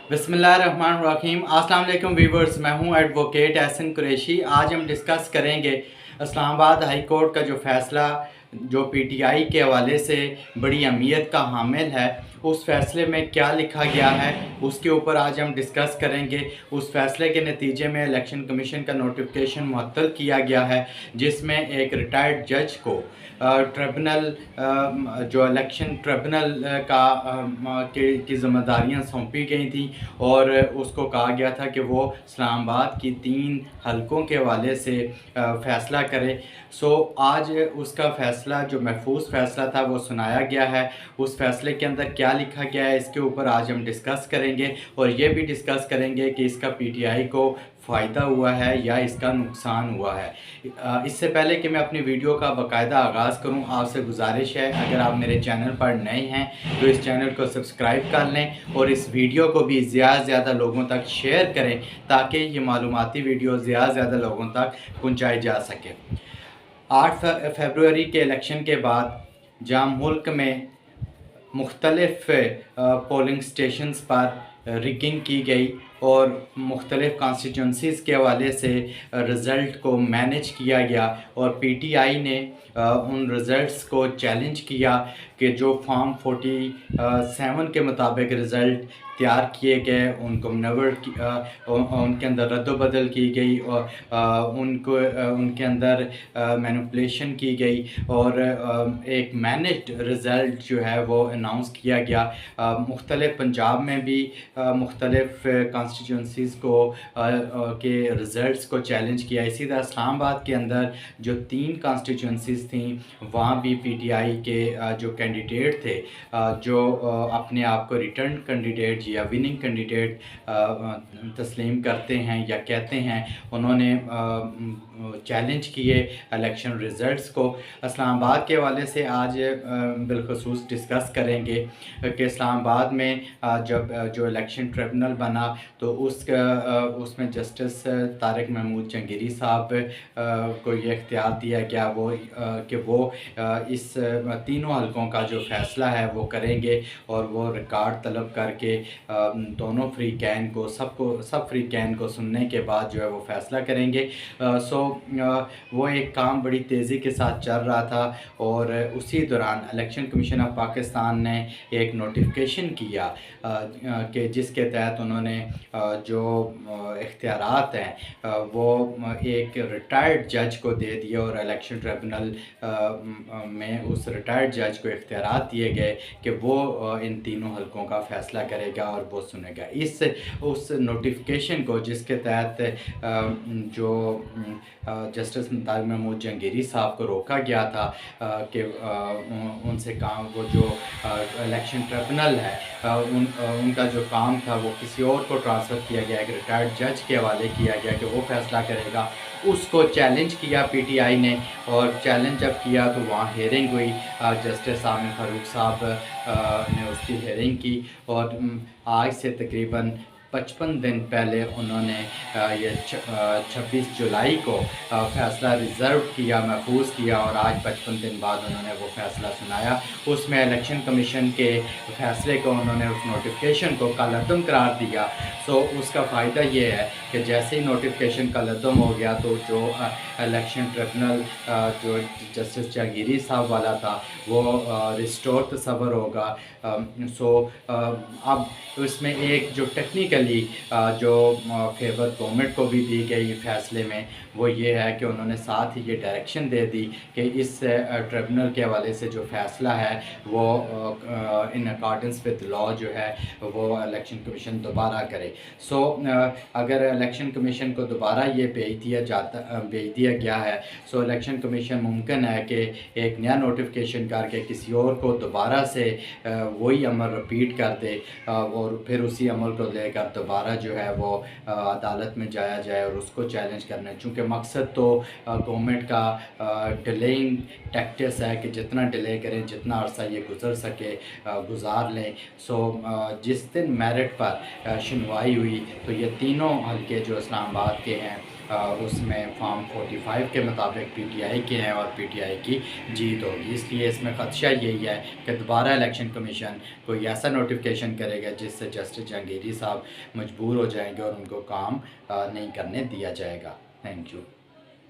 बिस्मिल्लाहिर्रहमानिर्रहीम। अस्सलाम वालेकुम व्यूवर्स, मैं हूं एडवोकेट एहसन कुरैशी। आज हम डिस्कस करेंगे इस्लामाबाद हाई कोर्ट का जो फ़ैसला जो पीटीआई के हवाले से बड़ी अहमियत का हामिल है, उस फ़ैसले में क्या लिखा गया है उसके ऊपर आज हम डिस्कस करेंगे। उस फ़ैसले के नतीजे में इलेक्शन कमीशन का नोटिफिकेशन मुअत्तल किया गया है, जिसमें एक रिटायर्ड जज को ट्रिब्यूनल जो इलेक्शन ट्रिब्यूनल की ज़िम्मेदारियाँ सौंपी गई थी और उसको कहा गया था कि वो इस्लामाबाद की 3 हलकों के हवाले से फ़ैसला करे। आज उसका फ़ैसला जो महफूज फ़ैसला था वो सुनाया गया है। उस फ़ैसले के अंदर क्या लिखा गया है इसके ऊपर आज हम डिस्कस करेंगे और ये भी डिस्कस करेंगे कि इसका पीटीआई को फ़ायदा हुआ है या इसका नुकसान हुआ है। इससे पहले कि मैं अपनी वीडियो का बाकायदा आगाज़ करूं, आपसे गुजारिश है अगर आप मेरे चैनल पर नए हैं तो इस चैनल को सब्सक्राइब कर लें और इस वीडियो को भी ज़्यादा से ज़्यादा लोगों तक शेयर करें ताकि ये मालूमाती वीडियो ज़्यादा से ज़्यादा लोगों तक पहुँचाई जा सके। 8 फरवरी के इलेक्शन के बाद जहाँ मुल्क में मुख्तलिफ़ पोलिंग स्टेशंस पर रिगिंग की गई और मुख्तलिफ़ कॉन्स्टिट्यूंसीज़ के हवाले से रिज़ल्ट को मैनेज किया गया और पीटीआई ने उन रिज़ल्ट्स को चैलेंज किया कि जो फॉर्म 47 के मुताबिक रिज़ल्ट तैयार किए गए उनको उनके अंदर रद्द-बदल की गई और उनके अंदर मैनिपुलेशन की गई और एक मैनेज्ड रिज़ल्ट जो है वो अनाउंस किया गया। मुख्तलिफ़ पंजाब में भी मुख्तलिफ़ कॉन्स्टिट्यूंसीज़ को के रिज़ल्ट्स को चैलेंज किया। इसी तरह इस्लामाबाद के अंदर जो 3 कॉन्स्टिट्यूंसीज़ थी वहाँ भी पीटीआई के जो कैंडिडेट थे जो अपने आप को रिटर्न कैंडिडेट या विनिंग कैंडिडेट तस्लीम करते हैं या कहते हैं, उन्होंने चैलेंज किए इलेक्शन रिज़ल्ट्स को। इस्लामाबाद के हवाले से आज बिलखसूस डिस्कस करेंगे कि इस्लामाबाद में जब जो इलेक्शन ट्रिब्यूनल बना तो उसमें जस्टिस तारिक महमूद जहांगीरी साहब को ये इख्तियार दिया गया कि वो इस तीनों हलकों का जो फ़ैसला है वो करेंगे और वो रिकॉर्ड तलब करके दोनों फ़रीक़ैन को सब फ़रीक़ैन को सुनने के बाद जो है वो फ़ैसला करेंगे। वो एक काम बड़ी तेज़ी के साथ चल रहा था और उसी दौरान इलेक्शन कमीशन ऑफ पाकिस्तान ने एक नोटिफिकेशन किया कि जिसके तहत उन्होंने जो इख्तियारात हैं वो एक रिटायर्ड जज को दे दिए और इलेक्शन ट्रिब्यूनल में उस रिटायर्ड जज को इख्तियारात दिए गए कि वो इन तीनों हलकों का फ़ैसला करेगा और वो सुनेगा। उस नोटिफिकेशन को जिसके तहत जो जस्टिस तारिक महमूद जहांगीरी साहब को रोका गया था कि उनसे काम वो जो इलेक्शन ट्रिब्यूनल है उनका जो काम था वो किसी और को ट्रांसफ़र किया गया, एक रिटायर्ड जज के हवाले किया गया कि वो फ़ैसला करेगा। उसको चैलेंज किया पीटीआई ने और चैलेंज जब किया तो वहाँ हेयरिंग हुई। जस्टिस आमिर फ़ारूक साहब ने उसकी हेयरिंग की और आज से तकरीबन 55 दिन पहले उन्होंने ये 26 जुलाई को फ़ैसला रिज़र्व किया, महफूज किया और आज 55 दिन बाद उन्होंने वो फ़ैसला सुनाया। उसमें इलेक्शन कमीशन के फ़ैसले को उन्होंने उस नोटिफिकेशन को कलअदम करार दिया। उसका फ़ायदा ये है कि जैसे ही नोटिफिकेशन कलअदम हो गया तो जो इलेक्शन ट्रिब्यूनल जो जस्टिस जहांगीरी साहब वाला था वो रिस्टोर तस्वर होगा। अब इसमें एक जो टेक्निकली जो फेवर गवर्नमेंट को भी दी गई फ़ैसले में वो ये है कि उन्होंने साथ ही ये डायरेक्शन दे दी कि इस ट्रिब्यूनल के हवाले से जो फ़ैसला है वो इन अकॉर्डेंस विद लॉ जो है वो इलेक्शन कमीशन दोबारा करे। अगर इलेक्शन कमीशन को दोबारा ये भेज दिया गया है इलेक्शन कमीशन मुमकिन है कि एक नया नोटिफिकेशन करके किसी और को दोबारा से वही अमल रिपीट कर दे और फिर उसी अमल को लेकर दोबारा जो है वो अदालत में जाया जाए और उसको चैलेंज करना है। चूँकि मकसद तो गवर्नमेंट का डिलेइंग टैक्टिक्स है कि जितना डिले करें, जितना अर्सा ये गुजर सके गुजार लें। जिस दिन मेरिट पर सुनवाई لڑائی ہوئی تو یہ تینوں حلقے جو اسلام آباد کے ہیں اس میں فارم 45 کے مطابق پی ٹی آئی کے ہیں اور پی ٹی آئی کی جیت ہوگی. اس لیے اس میں خدشہ یہی ہے کہ دوبارہ الیکشن کمیشن کوئی ایسا نوٹیفیکیشن کرے گا جس سے جسٹس جہانگیری صاحب مجبور ہو جائیں گے اور ان کو کام نہیں کرنے دیا جائے گا. Thank you.